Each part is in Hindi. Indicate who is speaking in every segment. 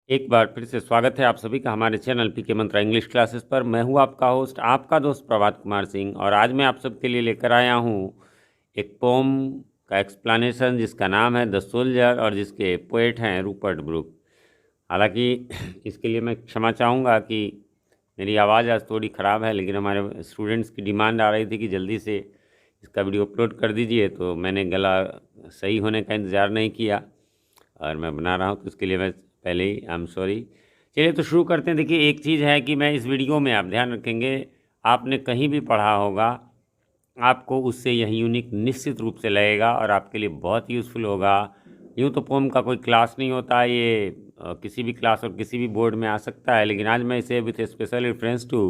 Speaker 1: एक बार फिर से स्वागत है आप सभी का हमारे चैनल पीके मंत्रा इंग्लिश क्लासेस पर। मैं हूं आपका होस्ट, आपका दोस्त प्रभात कुमार सिंह, और आज मैं आप सबके लिए लेकर आया हूं एक पोम का एक्सप्लेनेशन जिसका नाम है द सोल्जर और जिसके पोएट हैं रूपर्ट ब्रूक। हालांकि इसके लिए मैं क्षमा चाहूँगा कि मेरी आवाज़ आज थोड़ी ख़राब है, लेकिन हमारे स्टूडेंट्स की डिमांड आ रही थी कि जल्दी से इसका वीडियो अपलोड कर दीजिए, तो मैंने गला सही होने का इंतज़ार नहीं किया और मैं बना रहा हूँ, तो इसके लिए मैं पहले ही आई एम सॉरी। चलिए तो शुरू करते हैं। देखिए, एक चीज़ है कि मैं इस वीडियो में, आप ध्यान रखेंगे, आपने कहीं भी पढ़ा होगा, आपको उससे यह यूनिक निश्चित रूप से लगेगा और आपके लिए बहुत यूज़फुल होगा। यूँ तो पोम का कोई क्लास नहीं होता, ये किसी भी क्लास और किसी भी बोर्ड में आ सकता है, लेकिन आज मैं इसे with special reference to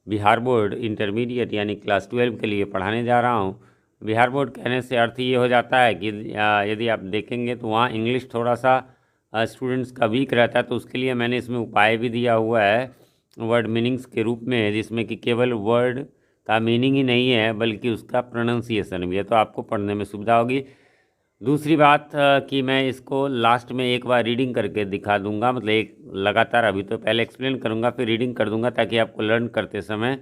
Speaker 1: Bihar board intermediate यानी क्लास 12 के लिए पढ़ाने जा रहा हूँ। बिहार बोर्ड कहने से अर्थ ये हो जाता है कि यदि आप देखेंगे तो वहाँ इंग्लिश थोड़ा सा स्टूडेंट्स का वीक रहता है, तो उसके लिए मैंने इसमें उपाय भी दिया हुआ है वर्ड मीनिंग्स के रूप में, जिसमें कि केवल वर्ड का मीनिंग ही नहीं है बल्कि उसका प्रोनाउंसिएशन भी है, तो आपको पढ़ने में सुविधा होगी। दूसरी बात कि मैं इसको लास्ट में एक बार रीडिंग करके दिखा दूंगा, मतलब एक लगातार, अभी तो पहले एक्सप्लेन करूंगा फिर रीडिंग कर दूंगा, ताकि आपको लर्न करते समय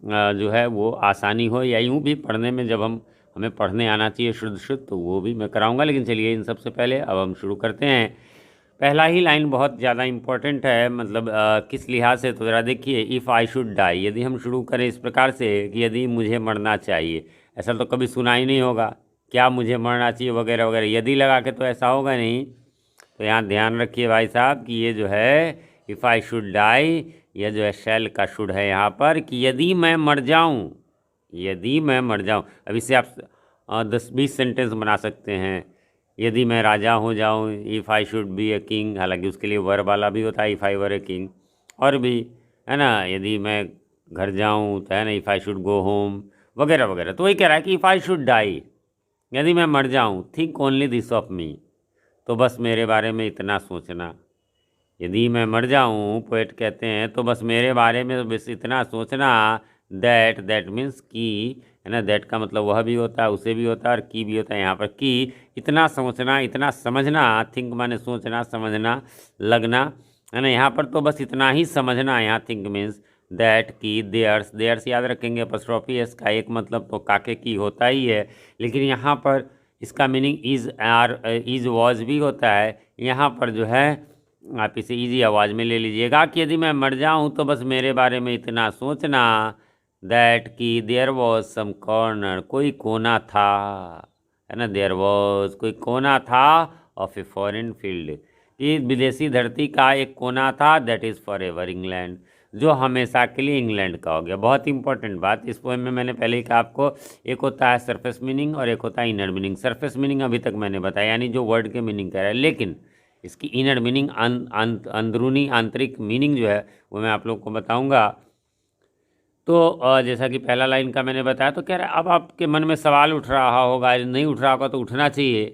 Speaker 1: जो है वो आसानी हो, या यूँ भी पढ़ने में जब हमें पढ़ने आना चाहिए शुद्ध शुद्ध, तो वो भी मैं कराऊंगा। लेकिन चलिए, इन सबसे पहले अब हम शुरू करते हैं। पहला ही लाइन बहुत ज़्यादा इम्पोर्टेंट है, मतलब किस लिहाज से, तो ज़रा देखिए। इफ़ आई शुड डाई, यदि हम शुरू करें इस प्रकार से कि यदि मुझे मरना चाहिए, ऐसा तो कभी सुना ही नहीं होगा, क्या मुझे मरना चाहिए वगैरह वगैरह, यदि लगा के तो ऐसा होगा नहीं। तो यहाँ ध्यान रखिए भाई साहब कि ये जो है इफ़ आई शुड डाई, यह जो है शैल का शुड है यहाँ पर, कि यदि मैं मर जाऊँ, यदि मैं मर जाऊँ। अब इससे आप 10-20 सेंटेंस बना सकते हैं। यदि मैं राजा हो जाऊँ, if I should be a king, हालांकि उसके लिए वर्ब वाला भी होता है, if I were a king, और भी है ना, यदि मैं घर जाऊँ तो है ना, if I should go home वगैरह वगैरह। तो वही कह रहा है कि इफ़ आई शुड डाई, यदि मैं मर जाऊँ, थिंक ओनली दिस ऑफ मी, तो बस मेरे बारे में इतना सोचना। यदि मैं मर जाऊँ, पोएट कहते हैं, तो बस मेरे बारे में बस इतना सोचना। दैट मीन्स की, है ना, दैट का मतलब वह भी होता है, उसे भी होता है, और की भी होता है। यहाँ पर की, इतना सोचना, इतना समझना। थिंक माने सोचना, समझना, लगना, है ना। यहाँ पर तो बस इतना ही समझना। यहाँ थिंक मीन्स दैट की, देयर्स, देयर्स याद रखेंगे, अपॉस्ट्रोफी एस का एक मतलब तो काके की होता ही है, लेकिन यहाँ पर इसका meaning is, are, is, was भी होता है। यहाँ पर जो है आप इसे इजी आवाज़ में ले लीजिएगा कि यदि मैं मर जाऊं तो बस मेरे बारे में इतना सोचना। दैट की देयर वॉज सम कॉर्नर, कोई कोना था, है ना, देयर वॉज कोई कोना था, ऑफ ए फॉरेन फील्ड, कि विदेशी धरती का एक कोना था, that is for ever England, जो हमेशा के लिए इंग्लैंड का हो गया। बहुत इंपॉर्टेंट बात, इस पोएम में मैंने पहले ही कहा आपको, एक होता है सरफेस मीनिंग और एक होता है इनर मीनिंग। सरफेस मीनिंग अभी तक मैंने बताया, यानी जो वर्ड के मीनिंग कह रहा है, लेकिन इसकी इनर मीनिंग, अंदरूनी आंतरिक मीनिंग जो है वो मैं आप लोगों को बताऊंगा। तो जैसा कि पहला लाइन का मैंने बताया, तो कह रहा है, अब आपके मन में सवाल उठ रहा होगा, नहीं उठ रहा होगा तो उठना चाहिए,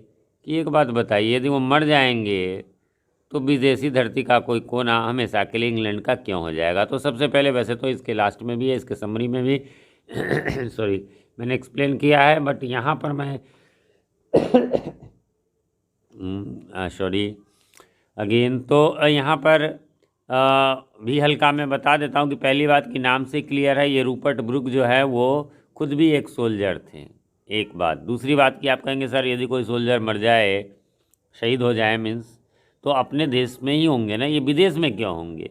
Speaker 1: कि एक बात बताइए, यदि वो मर जाएंगे तो विदेशी धरती का कोई कोना हमेशा के लिए इंग्लैंड का क्यों हो जाएगा। तो सबसे पहले, वैसे तो इसके लास्ट में भी है, इसके समरी में भी सॉरी, मैंने एक्सप्लेन किया है, बट यहाँ पर मैं सॉरी अगेन, तो यहाँ पर भी हल्का मैं बता देता हूँ कि पहली बात की नाम से क्लियर है, ये रूपर्ट ब्रूक जो है वो खुद भी एक सोल्जर थे, एक बात। दूसरी बात कि आप कहेंगे सर यदि कोई सोल्जर मर जाए, शहीद हो जाए, मीन्स तो अपने देश में ही होंगे ना, ये विदेश में क्यों होंगे।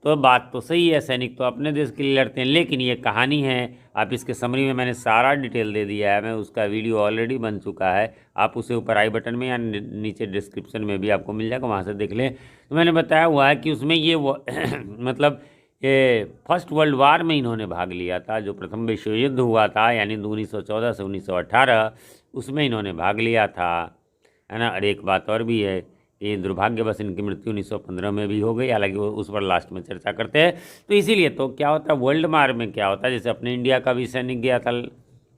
Speaker 1: तो बात तो सही है, सैनिक तो अपने देश के लिए लड़ते हैं, लेकिन ये कहानी है। आप इसके समरी में मैंने सारा डिटेल दे दिया है, मैं उसका वीडियो ऑलरेडी बन चुका है, आप उसे ऊपर आई बटन में या नीचे डिस्क्रिप्शन में भी आपको मिल जाएगा, वहाँ से देख लें। तो मैंने बताया हुआ है कि उसमें ये मतलब ये फर्स्ट वर्ल्ड वार में इन्होंने भाग लिया था, जो प्रथम विश्व युद्ध हुआ था, यानी 1914 से 1918, उसमें इन्होंने भाग लिया था, है ना। और एक बात और भी है, ये दुर्भाग्यवश इनकी मृत्यु 1915 में भी हो गई, हालांकि वो उस पर लास्ट में चर्चा करते हैं। तो इसीलिए तो क्या होता है, वर्ल्ड वार में क्या होता है, जैसे अपने इंडिया का भी सैनिक गया था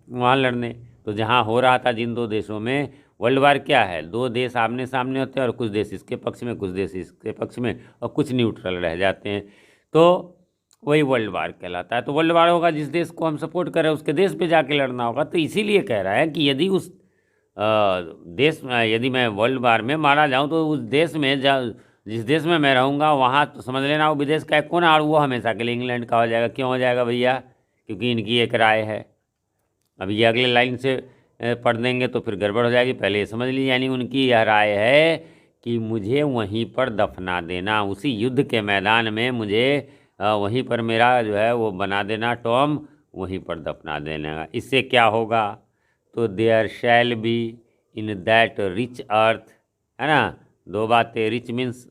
Speaker 1: वहाँ लड़ने, तो जहाँ हो रहा था जिन दो देशों में, वर्ल्ड वार क्या है, दो देश आमने सामने होते हैं और कुछ देश इसके पक्ष में, कुछ देश इसके पक्ष में, और कुछ न्यूट्रल रह जाते हैं, तो वही वर्ल्ड वार कहलाता है। तो वर्ल्ड वार होगा, जिस देश को हम सपोर्ट करें उसके देश पे जाके लड़ना होगा। तो इसीलिए कह रहा है कि यदि उस देश, यदि मैं वर्ल्ड वार में मारा जाऊं तो उस देश में जिस देश में मैं रहूँगा वहाँ तो समझ लेना वो विदेश का एक कोना और वो हमेशा के लिए इंग्लैंड का हो जाएगा। क्यों हो जाएगा भैया? क्योंकि इनकी एक राय है। अब ये अगले लाइन से पढ़ देंगे तो फिर गड़बड़ हो जाएगी, पहले ये समझ लीजिए। यानी उनकी यह राय है कि मुझे वहीं पर दफना देना, उसी युद्ध के मैदान में मुझे वहीं पर मेरा जो है वो बना देना, टॉम वहीं पर दफना देना। इससे क्या होगा? तो there shall be in that rich earth, है ना। दो बातें, रिच मीन्स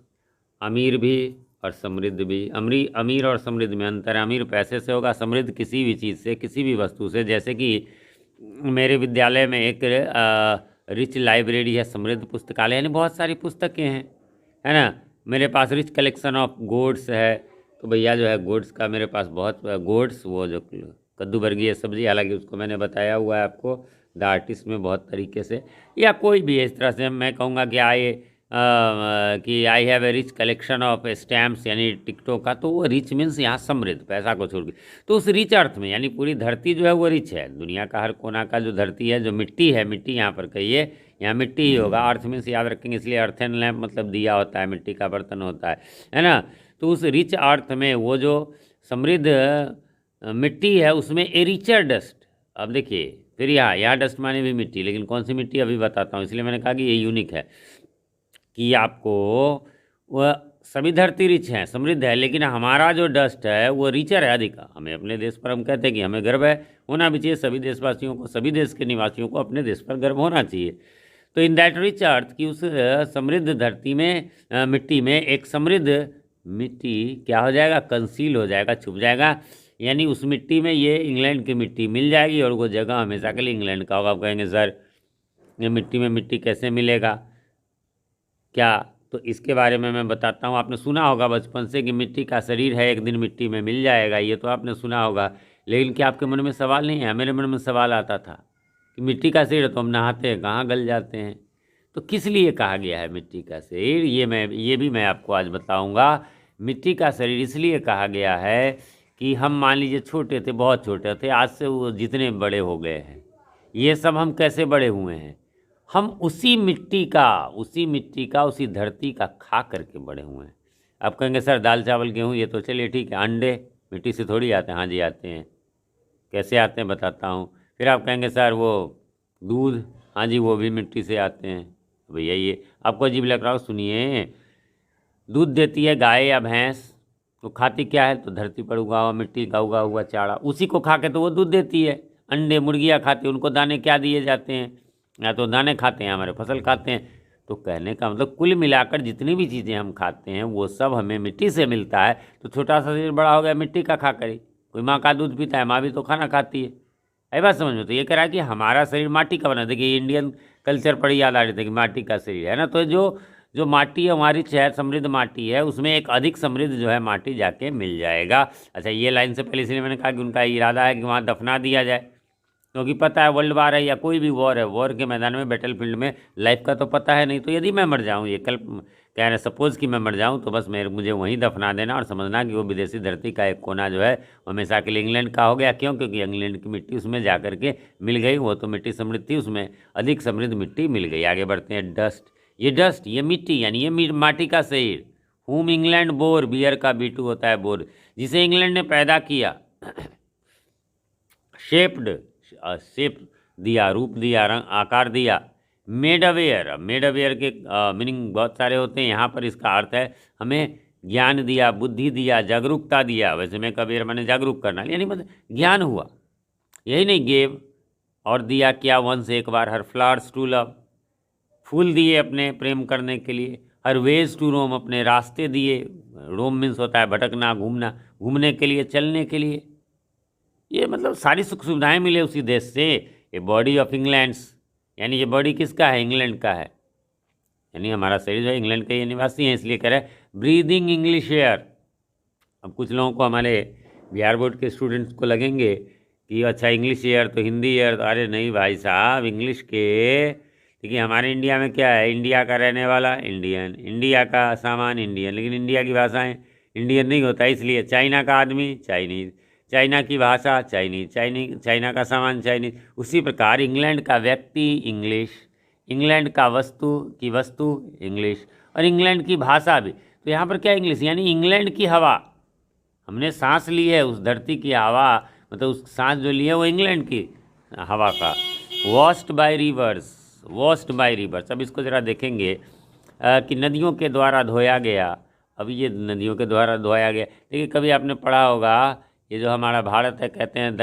Speaker 1: अमीर भी और समृद्ध भी। अमीर और समृद्ध में अंतर है। अमीर पैसे से होगा, समृद्ध किसी भी चीज़ से, किसी भी वस्तु से। जैसे कि मेरे विद्यालय में एक रिच लाइब्रेरी है, समृद्ध पुस्तकालय, यानी बहुत सारी पुस्तकें हैं, है ना। मेरे पास रिच कलेक्शन ऑफ गोड्स है, तो भैया जो है गोड्स का मेरे पास बहुत गोड्स, वो जो कद्दू वर्गीय सब्जी, हालांकि उसको मैंने बताया हुआ है आपको द आर्टिस्ट में बहुत तरीके से। या कोई भी इस तरह से मैं कहूँगा कि I have a rich collection of stamps, यानी टिकटों का, तो वो रिच मीन्स यहाँ समृद्ध, पैसा को छोड़ के। तो उस रिच अर्थ में, यानी पूरी धरती जो है वो रिच है, दुनिया का हर कोना का जो धरती है, जो मिट्टी है, मिट्टी यहाँ पर कहिए, यहाँ मिट्टी ही होगा। अर्थ मीन्स याद रखेंगे, इसलिए अर्थन लैम्प मतलब दिया होता है, मिट्टी का बर्तन होता है ना। तो उस रिच अर्थ में वो जो समृद्ध मिट्टी है, उसमें ए रिचर डस्ट। अब देखिए फिर यहाँ डस्ट माने भी मिट्टी, लेकिन कौन सी मिट्टी अभी बताता हूँ, इसलिए मैंने कहा कि ये यूनिक है कि आपको वह सभी धरती रिच हैं, समृद्ध है, लेकिन हमारा जो डस्ट है वो रिचर है, अधिक। हमें अपने देश पर, हम कहते हैं कि हमें गर्व है, होना भी चाहिए सभी देशवासियों को, सभी देश के निवासियों को अपने देश पर गर्व होना चाहिए। तो इन दैट रिच अर्थ की उस समृद्ध धरती में, मिट्टी में, एक समृद्ध मिट्टी क्या हो जाएगा? कंसील हो जाएगा, छुप जाएगा। यानी उस मिट्टी में ये इंग्लैंड की मिट्टी मिल जाएगी और वो जगह हमेशा के लिए इंग्लैंड का होगा। आप कहेंगे सर ये मिट्टी में मिट्टी कैसे मिलेगा क्या? तो इसके बारे में मैं बताता हूँ। आपने सुना होगा बचपन से कि मिट्टी का शरीर है, एक दिन मिट्टी में मिल जाएगा, ये तो आपने सुना होगा। लेकिन क्या आपके मन में सवाल नहीं है? मेरे मन में सवाल आता था कि मिट्टी का शरीर तो हम नहाते हैं, कहाँ गल जाते हैं, तो किस लिए कहा गया है मिट्टी का शरीर? ये भी मैं आपको आज बताऊँगा। मिट्टी का शरीर इसलिए कहा गया है कि हम मान लीजिए छोटे थे, बहुत छोटे थे, आज से वो जितने बड़े हो गए हैं, ये सब हम कैसे बड़े हुए हैं? हम उसी मिट्टी का, उसी धरती का खा करके बड़े हुए हैं। आप कहेंगे सर दाल चावल गेहूँ ये तो चलिए ठीक है, अंडे मिट्टी से थोड़ी आते हैं? हाँ जी आते हैं। कैसे आते हैं बताता हूँ। फिर आप कहेंगे सर वो दूध, हाँ जी वो भी मिट्टी से आते हैं। भैया ये आपको अजीब लग रहा हो, सुनिए। दूध देती है गाय या भैंस, तो खाती क्या है? तो धरती पर उगा हुआ, मिट्टी का उगा हुआ चारा, उसी को खा के तो वो दूध देती है। अंडे मुर्गियाँ खाती हैं, उनको दाने क्या दिए जाते हैं? या तो दाने खाते हैं, हमारे फसल खाते हैं। तो कहने का मतलब कुल मिलाकर जितनी भी चीज़ें हम खाते हैं वो सब हमें मिट्टी से मिलता है। तो छोटा सा शरीर बड़ा हो गया मिट्टी का खा कर ही। कोई माँ का दूध पीता है, माँ भी तो खाना खाती है। ऐसी बात समझ में। तो ये कह रहा है कि हमारा शरीर माटी का बना। देखिए इंडियन कल्चर पर याद आ रही थी कि माटी का शरीर है ना। तो जो माटी है हमारी शहर समृद्ध माटी है, उसमें एक अधिक समृद्ध जो है माटी जाके मिल जाएगा। अच्छा ये लाइन से पहले इसलिए मैंने कहा कि उनका इरादा है कि वहाँ दफना दिया जाए, क्योंकि पता है वर्ल्ड वार है या कोई भी वॉर है, वॉर के मैदान में, बैटल फील्ड में लाइफ का तो पता है नहीं। तो यदि मैं मर जाऊँ, ये कल कह रहे सपोज़ कि मैं मर जाऊँ, तो बस मुझे वहीं दफना देना और समझना कि वो विदेशी धरती का एक कोना जो है हमेशा के लिए इंग्लैंड का हो गया। क्यों? क्योंकि इंग्लैंड की मिट्टी उसमें जा करके मिल गई। वो तो मिट्टी समृद्ध थी, उसमें अधिक समृद्ध मिट्टी मिल गई। आगे बढ़ते हैं। डस्ट, ये मिट्टी, यानी ये माटी का शरीर। हुम इंग्लैंड बोर, बियर का बीटू होता है बोर, जिसे इंग्लैंड ने पैदा किया, शेप दिया, रूप दिया, रंग आकार दिया। मेड अवेयर के मीनिंग बहुत सारे होते हैं। यहाँ पर इसका अर्थ है हमें ज्ञान दिया, बुद्धि दिया, जागरूकता दिया। वैसे मेक अवेयर मैंने जागरूक करना, यानी मतलब ज्ञान हुआ, यही नहीं। गेव और दिया क्या, वंस एक बार। हर फ्लावर्स टू लव, फूल दिए अपने प्रेम करने के लिए। हर वेज टू रोम, अपने रास्ते दिए। रोम मीन्स होता है भटकना, घूमना, घूमने के लिए, चलने के लिए। ये मतलब सारी सुख सुविधाएं मिले उसी देश से। ये बॉडी ऑफ इंग्लैंड्स, यानी ये बॉडी किसका है? इंग्लैंड का है। यानी हमारा शरीर जो है इंग्लैंड के ये निवासी हैं, इसलिए कह रहे हैं ब्रीदिंग इंग्लिश एयर। अब कुछ लोगों को, हमारे बिहार बोर्ड के स्टूडेंट्स को लगेंगे कि अच्छा इंग्लिश एयर तो हिंदी एयर। तो अरे नहीं भाई साहब, इंग्लिश के, क्योंकि हमारे इंडिया में क्या है, इंडिया का रहने वाला इंडियन, इंडिया का सामान इंडियन, लेकिन इंडिया की भाषाएं इंडियन नहीं होता। इसलिए चाइना का आदमी चाइनीज़, चाइना की भाषा चाइनीज, चाइना का सामान चाइनीज। उसी प्रकार इंग्लैंड का व्यक्ति इंग्लिश, इंग्लैंड का वस्तु इंग्लिश, और इंग्लैंड की भाषा भी। तो यहाँ पर क्या इंग्लिश, यानी इंग्लैंड की हवा, हमने सांस ली है उस धरती की हवा, मतलब उस सांस जो ली है वो इंग्लैंड की हवा का। Washed bye reverse, washed bye reverse. अब इसको ज़रा देखेंगे कि नदियों के द्वारा धोया गया। अब ये नदियों के द्वारा धोया गया, देखिए कभी आपने पढ़ा होगा, ये जो हमारा भारत है, कहते हैं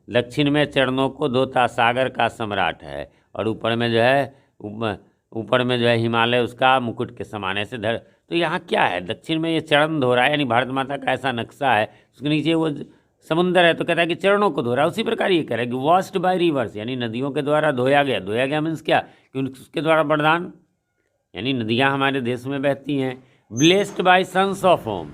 Speaker 1: दक्षिण में चरणों को धोता सागर का सम्राट है, और ऊपर में जो है ऊपर में जो है हिमालय उसका मुकुट के समान ऐसे धर। तो यहाँ क्या है, दक्षिण में ये चरण धो रहा है, यानी भारत माता का ऐसा नक्शा है, उसके नीचे वो समुंदर है, तो कहता है कि चरणों को धो रहा है। उसी प्रकार ये कह रहा है कि वॉश्ड बाय रिवर्स, यानी नदियों के द्वारा धोया गया। धोया गया मीन्स क्या, कि उसके द्वारा वरदान, यानी नदियाँ हमारे देश में बहती हैं। Blessed by suns of home,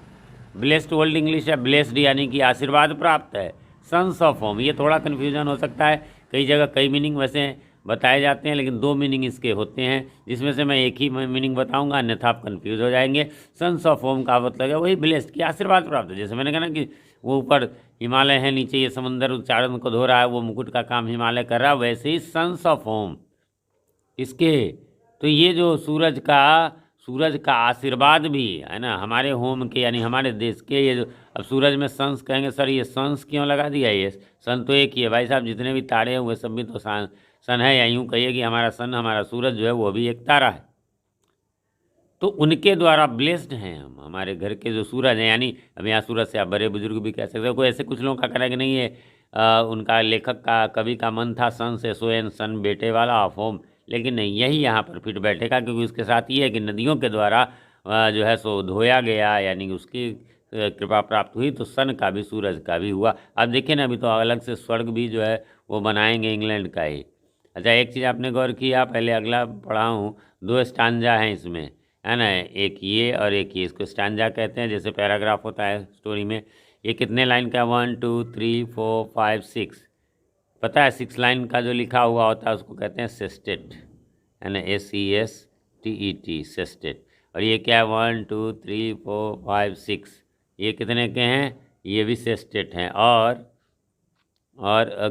Speaker 1: blessed world English है, ब्लेस्ड यानी कि आशीर्वाद प्राप्त है। सन्स ऑफ होम, ये थोड़ा कन्फ्यूजन हो सकता है, कई जगह कई मीनिंग वैसे बताए जाते हैं, लेकिन 2 मीनिंग इसके होते हैं, जिसमें से मैं एक ही मीनिंग बताऊंगा, अन्यथा आप कन्फ्यूज हो जाएंगे। सन्स ऑफ होम का मतलब है वही ब्लेस्ड की आशीर्वाद प्राप्त है। जैसे मैंने कहा ना कि वो ऊपर हिमालय है, नीचे ये समुंदर उच्चारण को धो रहा है, वो मुकुट का काम हिमालय कर रहा है, वैसे ही सन्स ऑफ होम इसके। तो ये जो सूरज का आशीर्वाद भी है ना हमारे होम के, यानी हमारे देश के। ये जो अब सूरज में सन्स कहेंगे, सर ये सन्स क्यों लगा दिया, ये सन तो एक ही है भाई साहब, जितने भी तारे हैं वो सब भी तो सन है, या यूँ कहिए कि हमारा सन, हमारा सूरज जो है वो भी एक तारा है। तो उनके द्वारा ब्लेस्ड हैं हम, हमारे घर के जो सूरज हैं, यानी अब यहाँ सूरज से आप बड़े बुजुर्ग भी कह सकते हो। कोई ऐसे कुछ लोगों का कहना कि नहीं है, उनका लेखक का कवि का मन था सन से सोएन सन बेटे वाला ऑफ होम, लेकिन नहीं, यही यहाँ पर फिट बैठेगा, क्योंकि उसके साथ ये है कि नदियों के द्वारा जो है सो धोया गया, यानी उसकी कृपा प्राप्त हुई, तो सन का भी सूरज का भी हुआ। अब देखिए ना, अभी तो अलग से स्वर्ग भी जो है वो बनाएंगे इंग्लैंड का ही। अच्छा, एक चीज़ आपने गौर किया, पहले अगला पढ़ा हूँ, 2 स्टांजा हैं इसमें, है ना, एक ये और एक ये, इसको स्टांजा कहते हैं, जैसे पैराग्राफ होता है स्टोरी में। ये कितने लाइन का, 1 2 3 4 5 6, पता है 6 लाइन का जो लिखा हुआ होता है उसको कहते हैं सेस्टेट, है ना, SESTET, सेस्टेट। और ये क्या है, 1 2 3 4 5 6, ये कितने के हैं, ये भी सेस्टेट हैं। और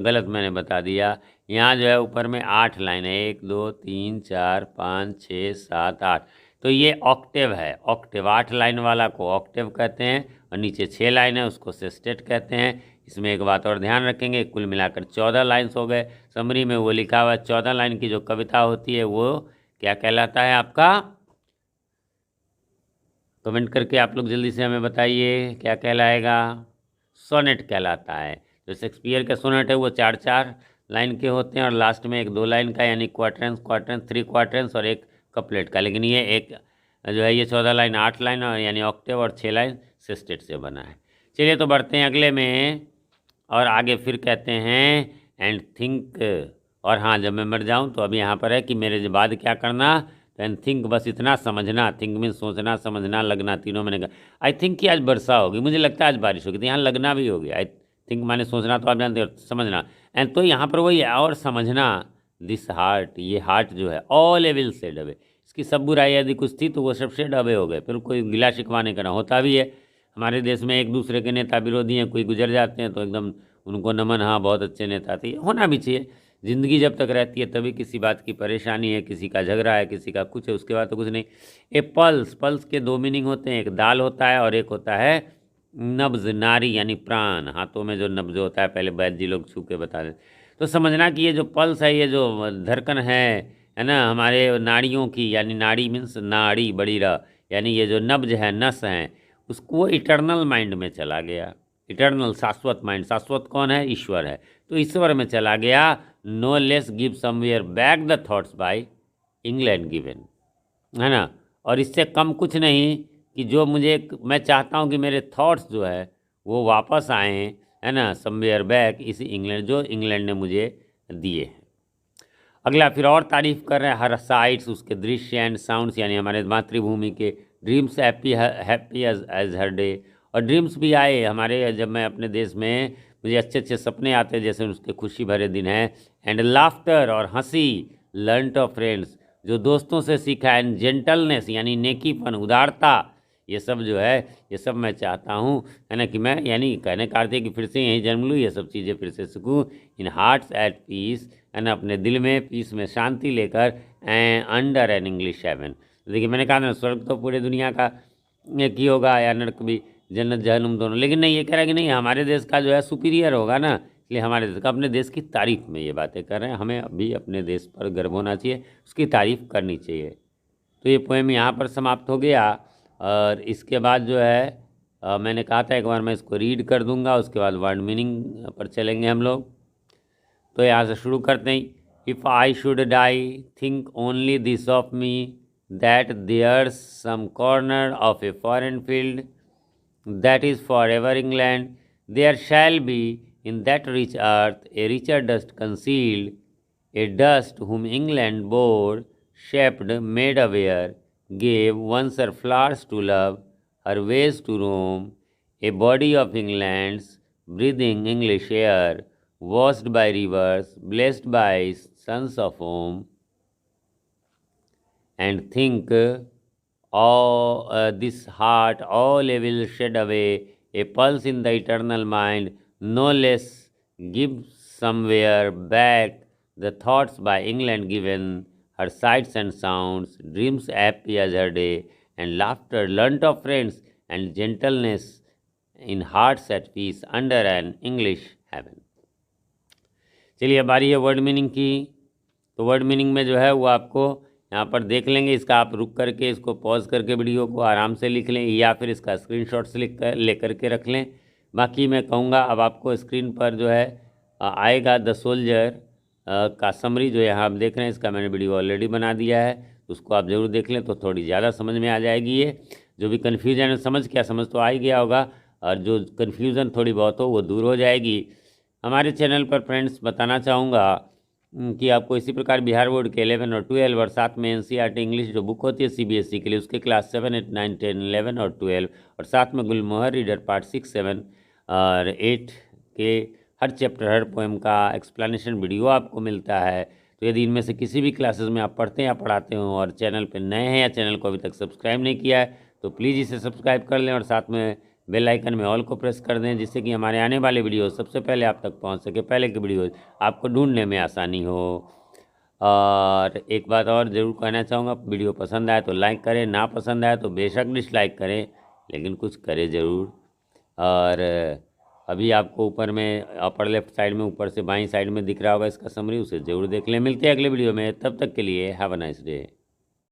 Speaker 1: गलत मैंने बता दिया, यहाँ जो है ऊपर में 8 लाइन है, 1 2 3 4 5 6 7 8, तो ये ऑक्टेव है। ऑक्टेव 8 लाइन वाला को ऑक्टेव कहते हैं, और नीचे 6 लाइन है उसको सेस्टेट कहते हैं। इसमें एक बात और ध्यान रखेंगे, कुल मिलाकर 14 लाइन्स हो गए। समरी में वो लिखा हुआ 14 लाइन की जो कविता होती है वो क्या कहलाता है आपका, कमेंट करके आप लोग जल्दी से हमें बताइए क्या कहलाएगा। सोनेट कहलाता है। जो शेक्सपियर के सोनेट है वो 4 लाइन के होते हैं, और लास्ट में एक 2 लाइन का, यानी क्वार्टेंस 3 क्वार्टेंस और एक कपलेट का। लेकिन ये एक जो है ये 14 लाइन 8 लाइन, और यानी ऑक्टेव, और 6 लाइन सेस्टेट से बना है। चलिए तो बढ़ते हैं अगले में, और आगे फिर कहते हैं एंड थिंक। और हाँ, जब मैं मर जाऊँ तो अभी यहाँ पर है कि मेरे बाद क्या करना, तो एंड थिंक, बस इतना समझना। थिंक मीन सोचना, समझना, लगना, तीनों मैंने कहा। आई थिंक कि आज वर्षा होगी, मुझे लगता है आज बारिश होगी, तो यहाँ लगना भी होगी। आई थिंक माने सोचना, तो आप जानते हो, समझना। एंड तो यहाँ पर वही है, और समझना, दिस हार्ट, ये हार्ट जो है, ऑल एविल से डबे, इसकी सब बुराई यदि कुछ थी तो वो सबसे डबे हो गए। फिर कोई गिला शिकवाने का ना, होता भी है हमारे देश में, एक दूसरे के नेता विरोधी हैं, कोई गुजर जाते हैं तो एकदम उनको नमन, हाँ बहुत अच्छे नेता थे, होना भी चाहिए। ज़िंदगी जब तक रहती है तभी किसी बात की परेशानी है, किसी का झगड़ा है, किसी का कुछ है, उसके बाद तो कुछ नहीं। ए पल्स, पल्स के 2 मीनिंग होते हैं, एक दाल होता है और एक होता है नब्ज, नारी यानी प्राण, हाथों में जो नब्ज होता है, पहले वैद्य जी लोग छू के बता दें। तो समझना कि ये जो पल्स है, ये जो धड़कन है ना हमारे नाड़ियों की, यानी नाड़ी मीन्स नाड़ी बड़ी र, यानी ये जो नब्ज है, नस है, उसको इटर्नल माइंड में चला गया। इटर्नल, शाश्वत माइंड, शाश्वत कौन है, ईश्वर है, तो ईश्वर में चला गया। No less give somewhere back the thoughts by England given, है ना, और इससे कम कुछ नहीं कि जो मैं चाहता हूँ कि मेरे थॉट्स जो है वो वापस आएँ, है ना, समवेयर बैक, इसी इंग्लैंड, जो इंग्लैंड ने मुझे दिए हैं। अगला फिर और तारीफ कर रहे हैं, हर साइट्स, उसके दृश्य एंड साउंड्स, यानी हमारे मातृभूमि के। ड्रीम्स हैप्पी एज हर डे, और ड्रीम्स भी आए हमारे, जब मैं अपने देश में, मुझे अच्छे अच्छे सपने आते हैं, जैसे उसके खुशी भरे दिन हैं। एंड लाफ्टर, और हंसी, लर्नट ऑफ फ्रेंड्स, जो दोस्तों से सीखा। एंड जेंटलनेस, यानी नेकीपन, उदारता, ये सब जो है, ये सब मैं चाहता हूँ, है ना, कि मैं, यानी कहने का अर्थ है कि फिर से यहीं जन्म लूँ, ये सब चीज़ें फिर से सीखूँ। इन हार्ट्स एट पीस, है ना, अपने दिल में पीस में शांति लेकर, and under an English heaven. देखिए मैंने कहा ना, स्वर्ग तो पूरे दुनिया का एक ही होगा, या नर्क भी, जन्नत जहन्नुम दोनों। लेकिन नहीं, ये कह रहा है कि नहीं, हमारे देश का जो है सुपीरियर होगा ना, इसलिए हमारे देश का, अपने देश की तारीफ में ये बातें कर रहे हैं। हमें अभी अपने देश पर गर्व होना चाहिए, उसकी तारीफ करनी चाहिए। तो ये पोएम यहाँ पर समाप्त हो गया। और इसके बाद जो है मैंने कहा था एक बार मैं इसको रीड कर दूंगा, उसके बाद वर्ड मीनिंग पर चलेंगे हम लोग। तो यहाँ से शुरू करते हैं। If I should die, think only this of me, that there's some corner of a foreign field that is forever England, there shall be in that rich earth a richer dust concealed, a dust whom England bore, shaped, made aware, gave once her flowers to love, her ways to roam, a body of England's breathing English air, washed by rivers, blessed by sons of home, and think all this heart all will shed away, a pulse in the eternal mind, no less give somewhere back the thoughts by England given, her sights and sounds, dreams happy as her day, and laughter learnt of friends, and gentleness in hearts at peace under an English heaven। चलिए अब बारी है वर्ड मीनिंग की। तो वर्ड मीनिंग में जो है वो आपको यहाँ पर देख लेंगे, इसका आप रुक करके इसको पॉज करके वीडियो को आराम से लिख लें, या फिर इसका स्क्रीनशॉट्स लिख कर ले करके रख लें। बाकी मैं कहूँगा अब आपको स्क्रीन पर जो है आएगा द सोल्जर का समरी, जो यहाँ आप देख रहे हैं, इसका मैंने वीडियो ऑलरेडी बना दिया है, उसको आप ज़रूर देख लें तो थोड़ी ज़्यादा समझ में आ जाएगी। ये जो भी कन्फ्यूजन है, समझ तो आ ही गया होगा, और जो कन्फ्यूज़न थोड़ी बहुत हो वो दूर हो जाएगी। हमारे चैनल पर फ्रेंड्स बताना चाहूँगा कि आपको इसी प्रकार बिहार बोर्ड के 11 और 12 और साथ में NCERT इंग्लिश जो बुक होती है CBSE के लिए, उसके क्लास 7, 8, 9, 10, 11 और 12, और साथ में गुलमोहर रीडर पार्ट 6, 7 और 8 के हर चैप्टर, हर पोएम का एक्सप्लेनेशन वीडियो आपको मिलता है। तो यदि इनमें से किसी भी क्लासेस में आप पढ़ते हैं या पढ़ाते हो और चैनल पर नए हैं या चैनल को अभी तक सब्सक्राइब नहीं किया है, तो प्लीज़ इसे सब्सक्राइब कर लें और साथ में बेल आइकन में ऑल को प्रेस कर दें, जिससे कि हमारे आने वाले वीडियो सबसे पहले आप तक पहुंच सके, पहले के वीडियो आपको ढूंढने में आसानी हो। और एक बात और ज़रूर कहना चाहूँगा, वीडियो पसंद आए तो लाइक करें, ना पसंद आए तो बेशक डिसलाइक करें, लेकिन कुछ करें ज़रूर। और अभी आपको ऊपर में अपर लेफ्ट साइड में ऊपर से बाईं साइड में दिख रहा होगा इसका समरी, उसे ज़रूर देख लें। मिलते हैं अगले वीडियो में, तब तक के लिए हैव अ नाइस डे।